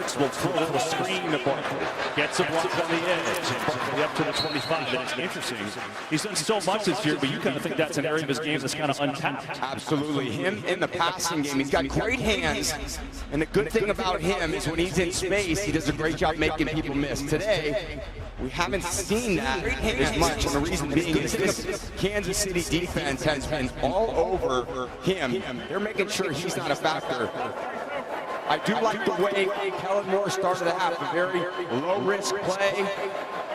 Hurts will throw a screen to Barkley. Gets a block on the edge. And Barkley up to the 25. And it's interesting. He's done so much this year, but you kind of think that's an area of his game that's kind of untapped. Absolutely. Him in the passing game, he's got great hands. And the good thing about him is when he's in space, he does a great job making people miss. Today, we haven't seen that as much, and the reason being is this Kansas City defense has been all over him. They're making sure he's not a factor. I do like the way Kellen Moore started the half, a very low-risk play.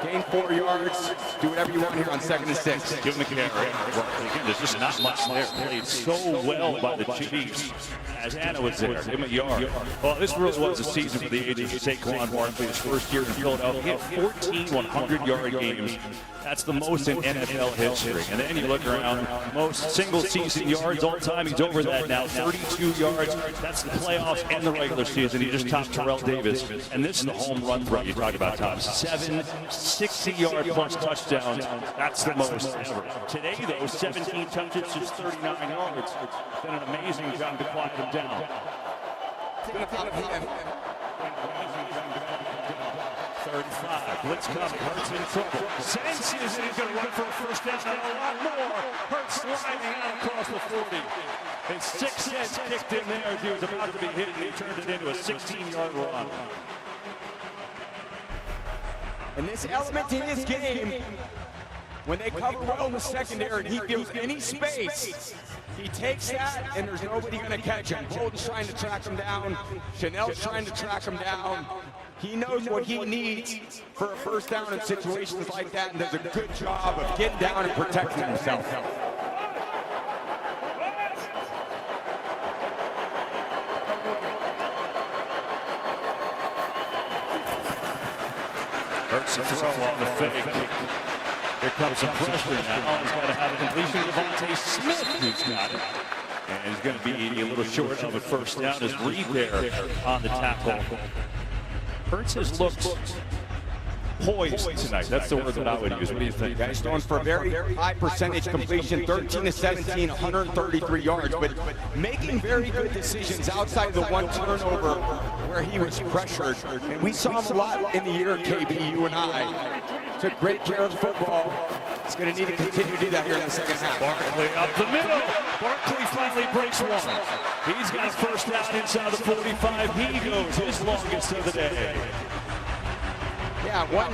Gain 4 yards. Do whatever you want here on 2nd and 6. Give him the carry. Again, there's just not much there. Played so well by the Chiefs. As Anna was there, give him a yard. Well, this really was a season for the ages of Saquon Barkley. His first year in Philadelphia, he had 14 100-yard games. That's the most in NFL history. And then you look around, most single-season yards all time. He's over that now, 32 yards. That's the playoffs and the regular season. He just topped Terrell Davis. And this is the home run threat you talk about, Tom. 7 60-yard-plus touchdowns. That's the most ever. Today, though, 17 touches, just 39 yards. It's been an amazing job to quiet him down. 35. Blitz comes. Hurts in trouble. Senses, and he's going to run for a first down and a lot more. Hurts sliding out across the 40. And 6 cents kicked in there as he was about to be hit, and he turned it into a 16-yard run. And this element in his game, when they cover well in the secondary and he gives any space, he takes that and there's nobody going to catch him. Bolden's trying to track him down. Chanel's trying to track him down. He knows what he needs for a first down in situations like that and does a good job of getting down and protecting himself. Hurts the throw on the fake. Here comes some pressure now. He's got to have a completion to Devontae Smith, who's got it. And he's going to be a little short of a first down as Reed there on the tackle. Hurts has looked poised tonight. That's the word that I would use. What do you think? He's going for a very high percentage completion, 13 to 17, 133 yards, but making very good decisions outside the one turnover where he was pressured. And we saw him a lot in the year, KB, you and I. Took great care of the football. He's going to need to continue to do that here in the second half. Barkley up the middle. Barkley finally breaks one. He's got a first down inside the 45. He goes his longest of the day. Yeah, one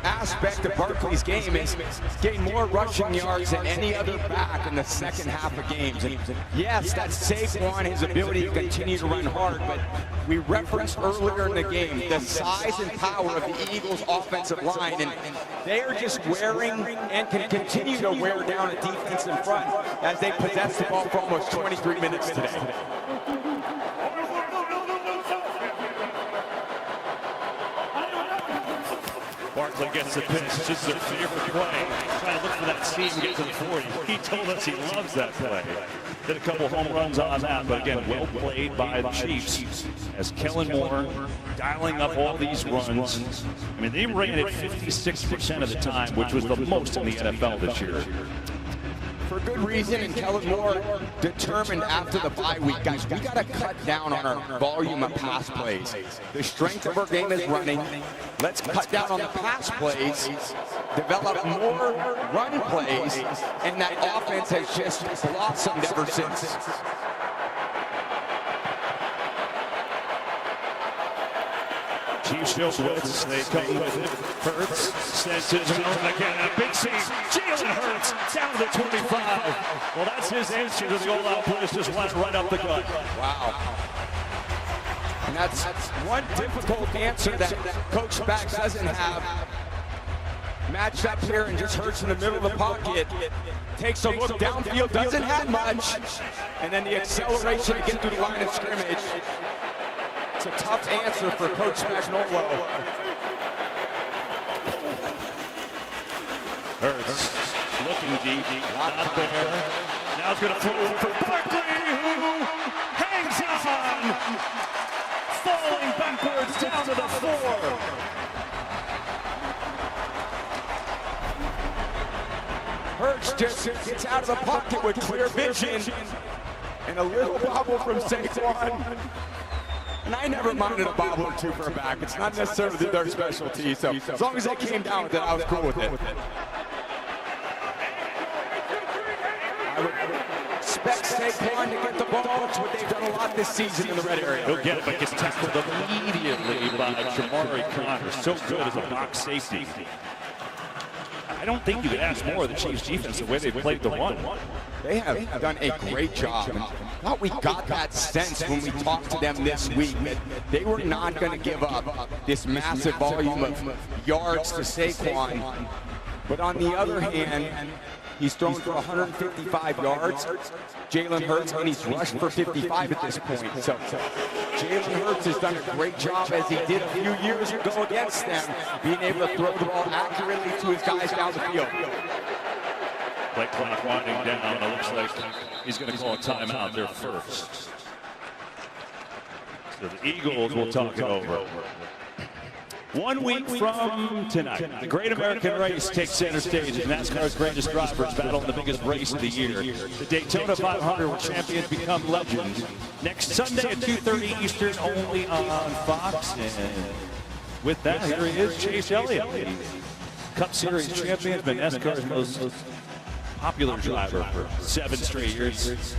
aspect of Barkley's game is getting more rushing yards than any other back in the second half of games. And yes, that's Saquon, his ability to continue to run hard, but we referenced earlier in the game the size and power of the Eagles' offensive line, and they are just wearing and can continue to wear down a defense in front as they possess the ball for almost 23 minutes today. Barkley gets the pitch. This is their favorite play. Trying to look for that seam, get to the 40. He told us he loves that play. Did a couple home runs on that, but again, well played by the Chiefs. As Kellen Moore dialing up all these runs. I mean, they ran it 56% of the time, which was the most in the NFL this year. For good reason, and Kellen Moore determined after the bye week, guys, we got to cut down on our volume of pass plays. The strength of our game is running. Let's cut down on the pass plays, develop more run plays, and that offense has just blossomed ever since. Chiefs show blitz, they come with it. Hurts sends his own again. A big seam. Jalen Hurts down to the 25. Well, that's his answer to the all-out blitz. Just went right up the gut. Wow. And that's one difficult answer that Coach Spags doesn't have. Matched up here and just Hurts in the middle of the pocket. Takes a look downfield, doesn't have much. And then the acceleration to get through the line of scrimmage. It's a tough answer for Coach Spagnuolo. Hurts looking deep, not there. Now he's going to throw for Barkley, who hangs on, falling backwards down to the 4. Hurts just gets out of the pocket with clear vision. And a little bobble from Saquon. And I never minded a bobble or two for a back. It's not necessarily their specialty, so as long as they came down with it, I was cool with it. I would expect Saquon to get the ball. It's what they've done a lot this season in the red area. He'll get it, but gets tackled immediately by Jamari Connor. So good as a box safety. I don't think you could ask more of the Chiefs defense the way they played the run. They have done a great job. And I thought we got that sense when we talked to them this week that they were not going to give up this massive volume of yards to Saquon. But on the other hand, he's thrown for 155 yards, Jalen Hurts, and he's rushed for 55 at this point. So Jalen Hurts has done a great job, as he did a few years ago against them, being able to throw the ball accurately to his guys down the field. Play clock winding down. It looks like he's going to call a timeout there first. So the Eagles will talk it over. 1 week from tonight, the Great American Race takes center stage as NASCAR's greatest drivers battle in the biggest race of the year. The Daytona 500, where champions become legends. Next Sunday at 2:30 Eastern, only on Fox. And with that, here he is, Chase Elliott. Cup Series champion, been NASCAR's most popular driver for 7 straight years.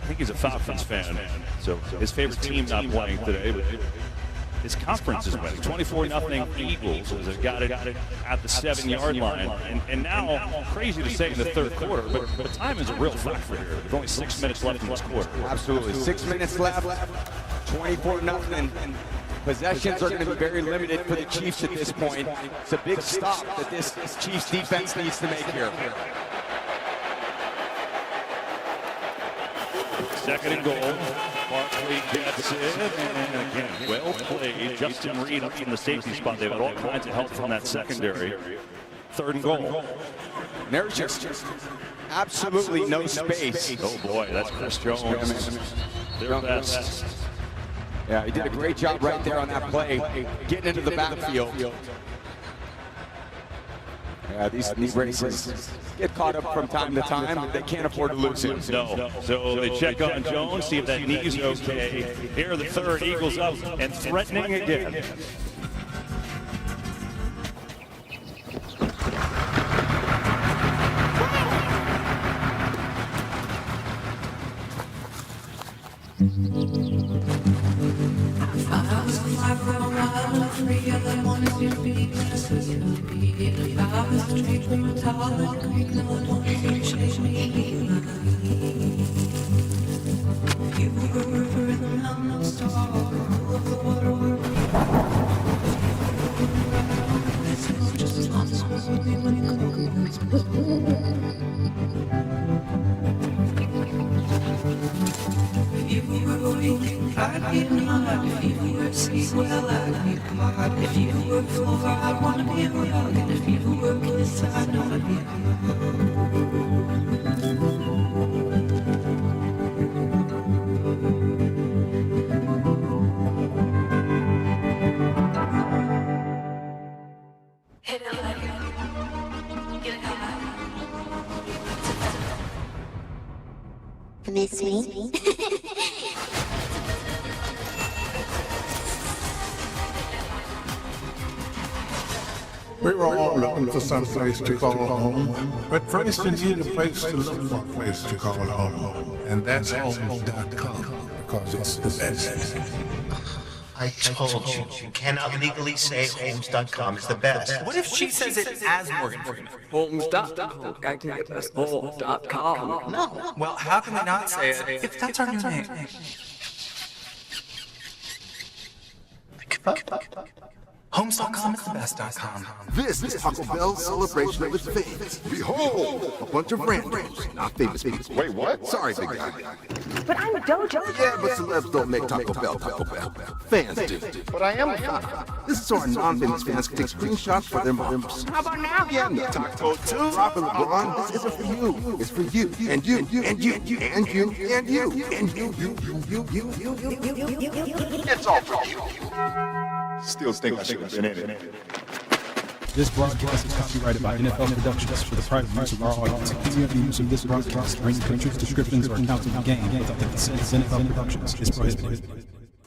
I think he's a Falcons fan, so his favorite team not playing today, but his conference is winning 24-0 Eagles as they got it at the 7-yard line. And now, crazy to say in the third quarter, but time is a real factor here. There's only 6 minutes left in this quarter. Absolutely. 6 minutes left, 24-0. Possessions are going to be very limited for the Chiefs at this point. It's a big stop that this Chiefs defense needs to make here. Second and goal. Barkley gets in, and again, well played. Justin Reed up from the safety spot. They've had all kinds of help from that secondary. Third and goal. There's just absolutely no space. Oh boy, that's Chris Jones. Their best. Yeah, he did a great job right there on that play, getting into the backfield. Yeah, these races get caught up from time to time, but they can't afford to lose him. No. So they check on Jones, see if that knee's okay. Here the third, Eagles up and threatening again. If you work for, I wanna be a rock, and if you work inside, I wanna be hit it like get it high. Miss me? We were all looking for some place to call home, but first you need a place to look for a place to call home, and that's Homes.com, because it's the best. I told you, you cannot legally say Homes.com is the best. What if she says it as Morgan Freeman? Homes.com. I can get us Homes.com. No. Well, how can we not say it if that's our new name? Homes.com is the best.com. This is Taco Bell's celebration of its fans. Behold, a bunch of randos, not famous people. Wait, what? Sorry, big guy. But I'm Dojo. Yeah, but celebs don't make Taco Bell. Fans do. But I am a fan. This is so our non-famous fans can take screenshots for their moms. How about now? Yeah, no. Taco 2. Robin LeBron, this isn't for you. It's for you, and you, and you, and you, and you, and you. It's all for you. Still think I should have been in it. This broadcast is copyrighted by NFL Productions for the private use of our audience. Any other use of this broadcast or any pictures, descriptions, or accounts of the game without the consent of NFL Productions is prohibited.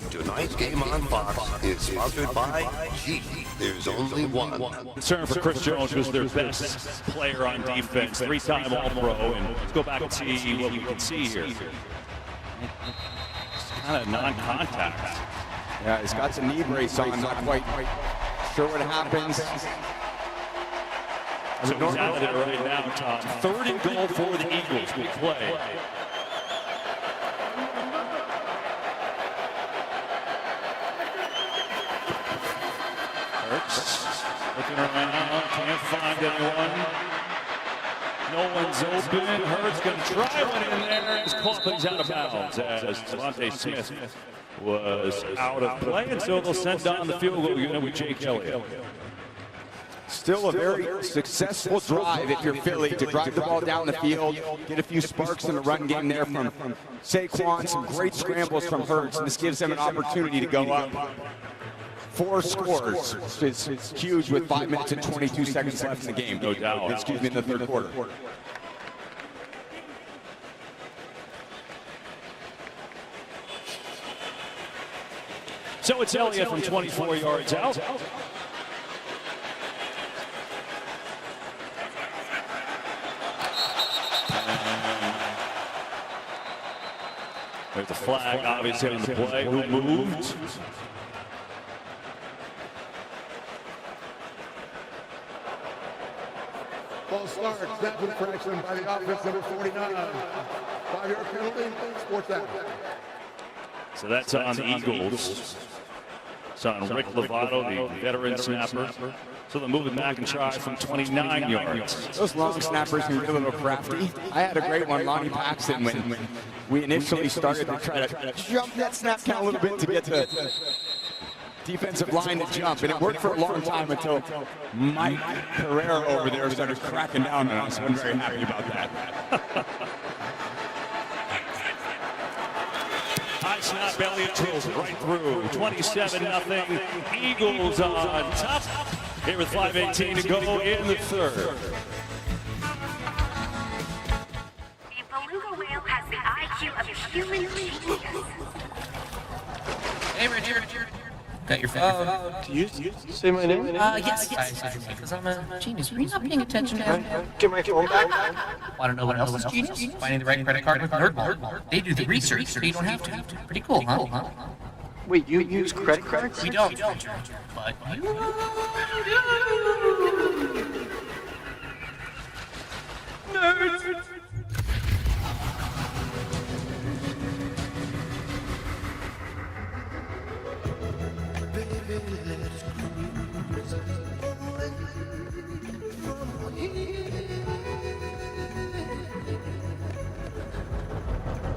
Tonight. Tonight's game on Fox is sponsored by Jeep. There's only one. Concern for Chris Jones was their best player on defense, 3-time All-Pro, and let's go back and see what we can see here. It's kind of non-contact. Yeah, he's got some knee brace on, not quite sure what happens. So he's out of there right now, Tom. 3rd and goal for the Eagles. Big play. Hurts looking around, can't find anyone. No one's open. Hurts going to try one in there. He's caught, but he's out of bounds as Devontae Smith was out of play, and so they'll send down the field goal unit with Jake Elliott. Still a very successful drive if you're Philly to drive the ball down the field, get a few sparks in the run game there from Saquon, some great scrambles from Hurts, and this gives them an opportunity to go up 4 scores. It's huge with 5 minutes and 22 seconds left in the game. No doubt. Excuse me, in the 3rd quarter. So it's Elliott from 24 yards out. There's a flag, obviously, on the play. Who moved? False start, snap infraction by the offense, number 49. 5-yard penalty, sports out. So that's on the Eagles. It's on Rick Lovato, the veteran snapper. So they'll move it back and try from 29 yards. Those long snappers can be a little crafty. I had a great one, Lonnie Paxton, when we initially started to try to jump that snap count a little bit to get the defensive line to jump, and it worked for a long time until Mike Pereira over there started cracking down on us. I'm very happy about that. High snap, Elliott drills it right through. 27-0. Eagles on top. Here with 5:18 to go in the 3rd. A beluga whale has the IQ of a human genius. Hey, Richard. Got your phone? Do you say my name? Yes. Because I'm a genius. Are you not paying attention now? Get my phone back. Want to know what else is genius? Finding the right credit card with NerdWallet. They do the research so you don't have to. Pretty cool, huh? Wait, you use credit cards? We don't, but you do. Nerds.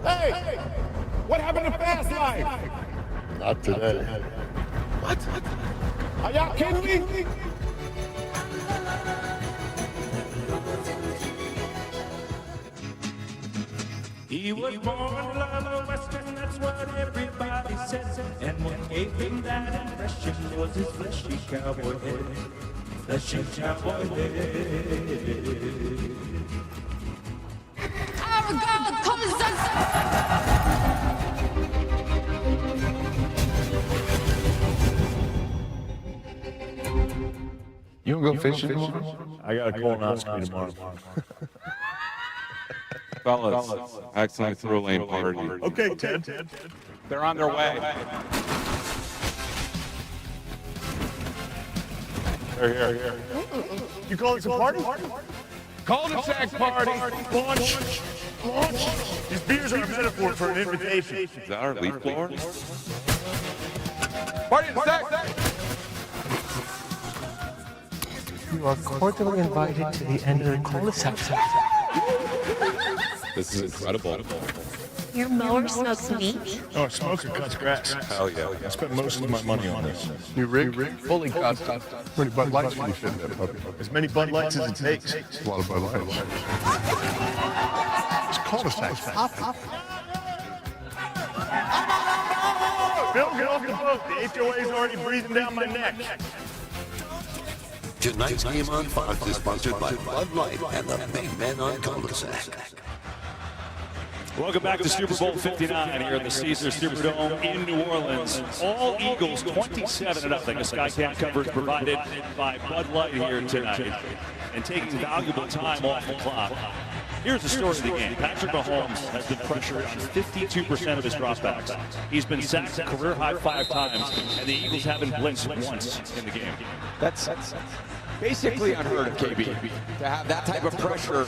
Hey! What happened to Fast Life? Not today. What? Are y'all kidding me? He was born to love a Western, that's what everybody says. And what gave him that impression was his fleshy cowboy head. Fleshy cowboy head. Our God comes us. You wanna go fishing tomorrow? I got a colonoscopy tomorrow. Fellas, I accidentally threw a lane party. Okay, Ted. They're on their way. They're here. You calling some party? Cul-de-sac party. Launch. These beers are a metaphor for an invitation. Is that our leaf blower? Party in sack. You are cordially invited to the end of the cul-de-sac. This is incredible. Your mower smokes meat? Oh, a smoker cuts grass. Hell yeah. I spent most of my money on this. New rig? Fully custom. How many Bud Lights will you fit in that puppy? As many Bud Lights as it takes. A lot of Bud Lights. It's cul-de-sac. Bill, get off the boat. The HOA's already breathing down my neck. Tonight's game on Fox is sponsored by Bud Light and the big men on cul-de-sac. Welcome back to Super Bowl 59 here at the Caesars Superdome in New Orleans. All Eagles 27-0. A Skycam coverage provided by Bud Light here tonight. And taking valuable time off the clock. Here's the story of the game. Patrick Mahomes has been pressured on 52% of his dropbacks. He's been sacked a career-high 5 times, and the Eagles haven't blitzed once in the game. That's basically unheard of, KB, to have that type of pressure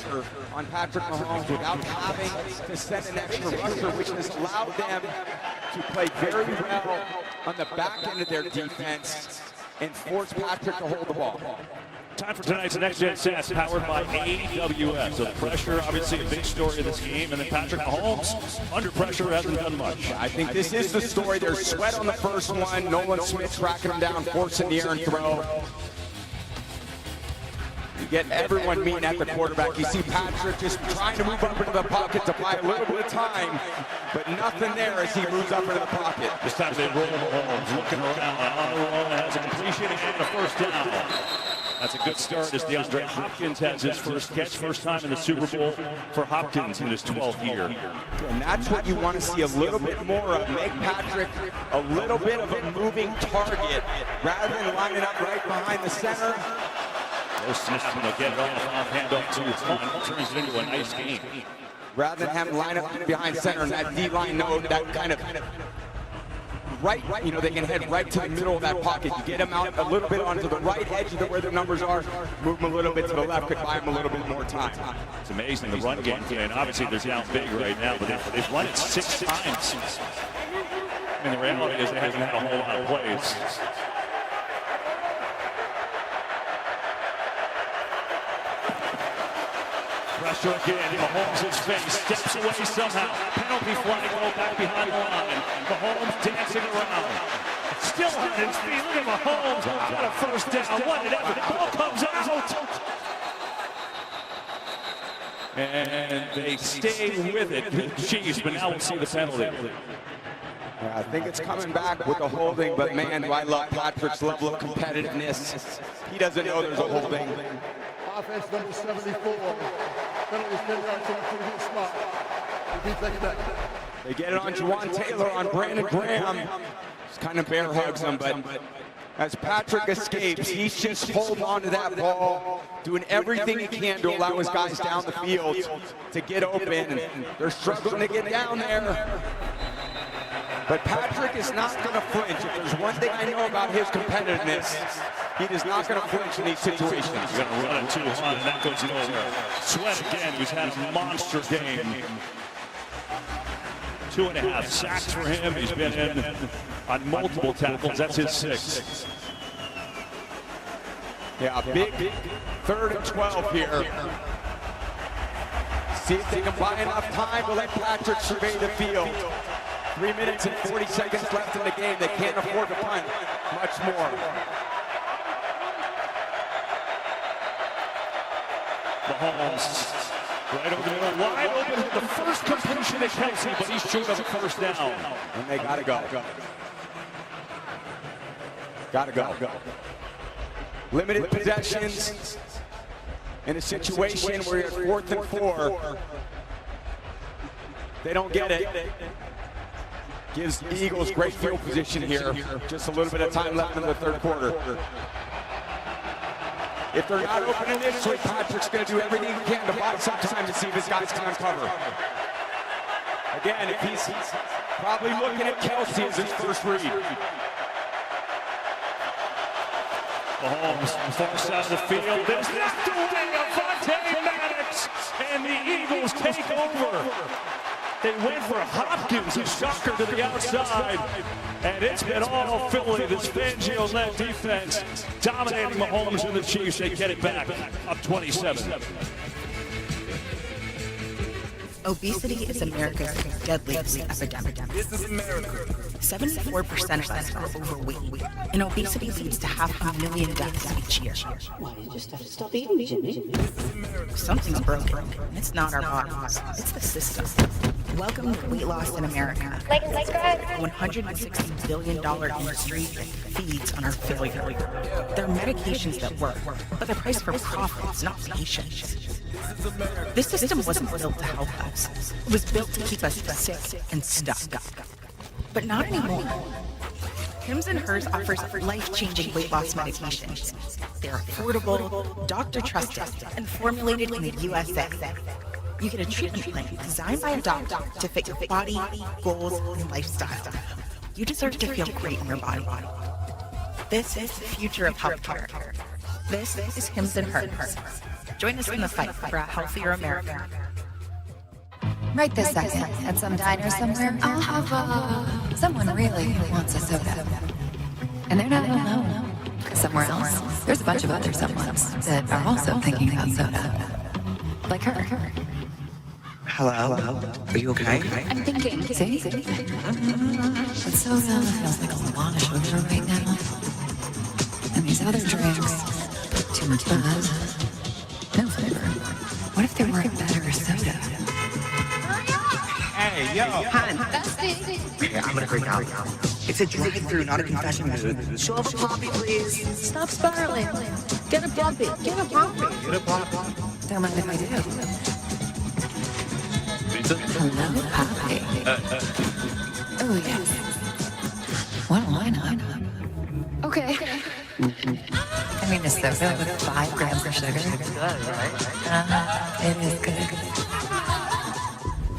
on Patrick Mahomes without having to send an extra rusher, which has allowed them to play very well on the back end of their defense and force Patrick to hold the ball. Time for tonight's Next Gen Stats, powered by AWS. So the pressure, obviously a big story of this game, and then Patrick Mahomes, under pressure, hasn't done much. I think this is the story. There's sweat on the first one. Nolan Smith tracking him down, forcing the errant throw. You get everyone meeting at the quarterback. You see Patrick just trying to move up into the pocket to buy a little bit of time, but nothing there as he moves up into the pocket. This time they roll Mahomes, looking around on the roll, has a completion and a first down. That's a good start as DeAndre Hopkins has his first catch, first time in the Super Bowl for Hopkins in his 12th year. And that's what you want to see a little bit more of. Make Patrick a little bit of a moving target rather than lining up right behind the center. No snap, and they'll get it off handoff to Hunt. Turns it into a nice game. Rather than having line up behind center and that D-line node, that kind of right, you know, they can head right to the middle of that pocket. You get them out a little bit onto the right edge of where their numbers are, move them a little bit to the left, could buy them a little bit more time. It's amazing, the run game today, and obviously they're down big right now, but they've run it 6 times. I mean, the reality is they haven't had a whole lot of plays. Pressure again, Mahomes' face, steps away somehow. Penalty flag, go back behind the line. Mahomes dancing around. Still on his feet, look at Mahomes. Got a first down, what an effort. The ball comes out. And they stay with it, the Chiefs, but now we'll see the penalty. Yeah, I think it's coming back with the holding, but man, do I love Patrick's level of competitiveness. He doesn't know there's a holding. Offense number 74. Penalty 10 yards in the previous spot. They get it on Juwan Taylor, on Brandon Graham. Just kind of bear hugs him, but as Patrick escapes, he's just holding on to that ball, doing everything he can to allow his guys down the field to get open. And they're struggling to get down there. But Patrick is not going to flinch. If there's one thing I know about his competitiveness, he is not going to flinch in these situations. He's going to run it too hard, and that goes nowhere. Sweat again, who's had a monster game. 2.5 sacks for him. He's been in on multiple tackles. That's his 6th. Yeah, big 3rd and 12 here. See if they can buy enough time to let Patrick survey the field. 3 minutes and 40 seconds left in the game. They can't afford to punt much more. Mahomes right over the middle, wide open with the first completion to Kelsey, but he's short of a first down. And they gotta go. Gotta go. Limited possessions in a situation where you're 4th and 4. They don't get it. Gives the Eagles great field position here. Just a little bit of time left in the 3rd quarter. If they're not open initially, Patrick's going to do everything he can to buy some time to see if his guys can uncover. Again, if he's probably looking at Kelsey as his first read. Mahomes, far side of the field. This is doing Avonte Maddox, and the Eagles take over. They went for Hopkins, a shocker to the outside. And it's been all Philly, this Fangio-led defense, dominating Mahomes and the Chiefs. They get it back, up 27. Obesity is America's deadliest epidemic. This is America. 74% of us are overweight, and obesity leads to 500,000 deaths each year. Why, you just have to stop eating, Jimmy. Something's broken, and it's not our bodies, it's the system. Welcome to Weight Loss in America. Like and subscribe. $160 billion industry that feeds on our failure. There are medications that work, but they're priced for profits, not patience. This system wasn't built to help us. It was built to keep us sick and stuck. But not anymore. Hims and Hers offers life-changing weight loss medications. They're affordable, doctor-trusted, and formulated in the USA. You get a treatment plan designed by a doctor to fit your body, goals, and lifestyle. You deserve to feel great in your body. This is the future of healthcare. This is Hims and Hers. Join us in the fight for a healthier America. Right this second, at some diner somewhere, I'll have someone really wants a soda. And they're not alone. Somewhere else, there's a bunch of other someones that are also thinking about soda. Like her. Hello? Are you okay? I'm thinking, see? But soda feels like a lot of sugar right now. And these other drinks, too much buzz, no flavor. What if they were a better soda? Hey, yo! Okay, I'm gonna break out. It's a drive-through, not a confession booth. Show up a poppy, please. Stop spiraling. Get a poppy. Get a poppy. Don't mind if I do. Hello, Poppy. Oh, yes. Well, why not? Okay. I mean, a soda with 5 grams of sugar. Good, right? It is good.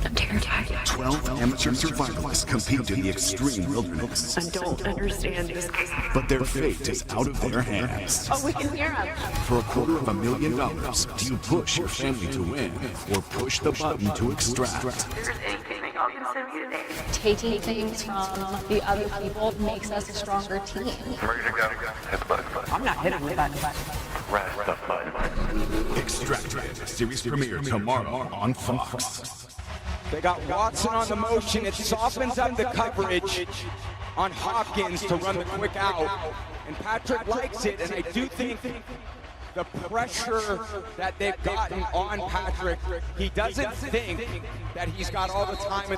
I'm terrified. 12 amateur survivalists compete in the extreme wilderness. I don't understand this. But their fate is out of their hands. Oh, we can hear him. For $250,000, do you push your family to win or push the button to extract? Taking things from the other people makes us a stronger team. Ready to go. Hit the button. I'm not hitting the button. Press the button. Extracted. Series premiere tomorrow on Fox. They got Watson on the motion. It softens up the coverage on Hopkins to run the quick out. And Patrick likes it, and I do think the pressure that they've gotten on Patrick, he doesn't think that he's got all the time to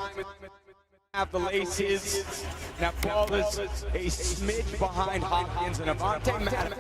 have the laces. That ball is a smidge behind Hopkins, and Avante Madden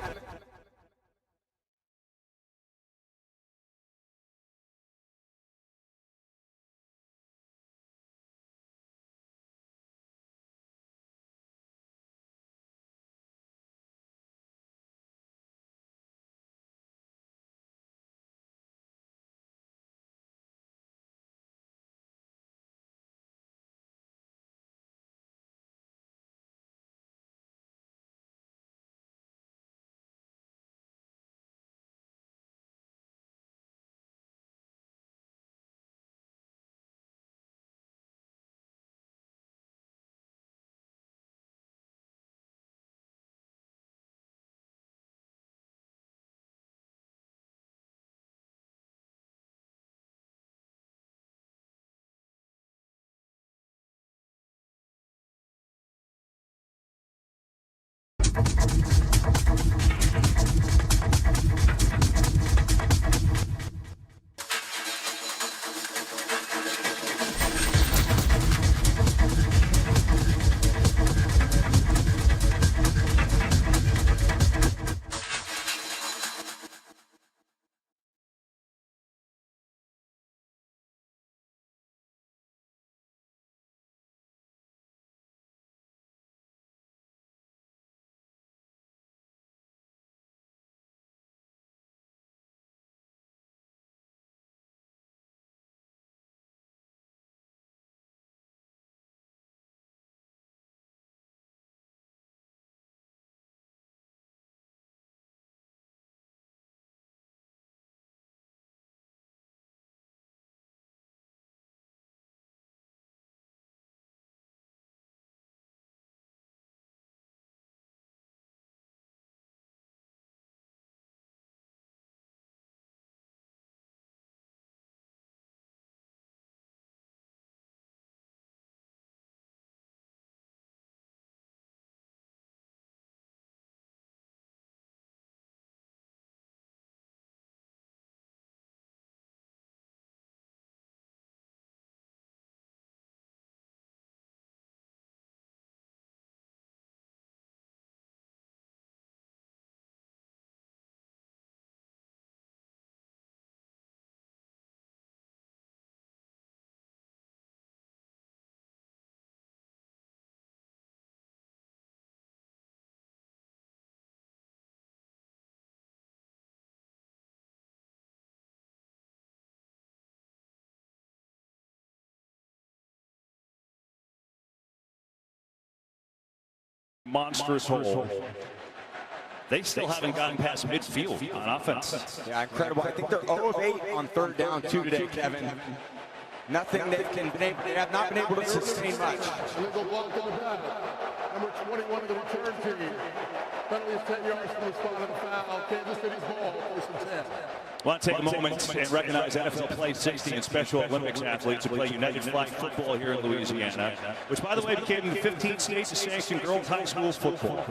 monstrous hole. They still haven't gotten past midfield on offense. Yeah, incredible. I think they're 0 of 8 on third down, 2 today, Kevin. Nothing they have not been able to sustain much. Illegal block in the back. Number 21 of the return team. Penalty is 10 yards from the spot of the foul. Kansas City's ball, first and 10. I want to take a moment and recognize NFL Play 60 and Special Olympics athletes who play United Flag football here in Louisiana, which, by the way, became the 15th state to sanction girls high school football.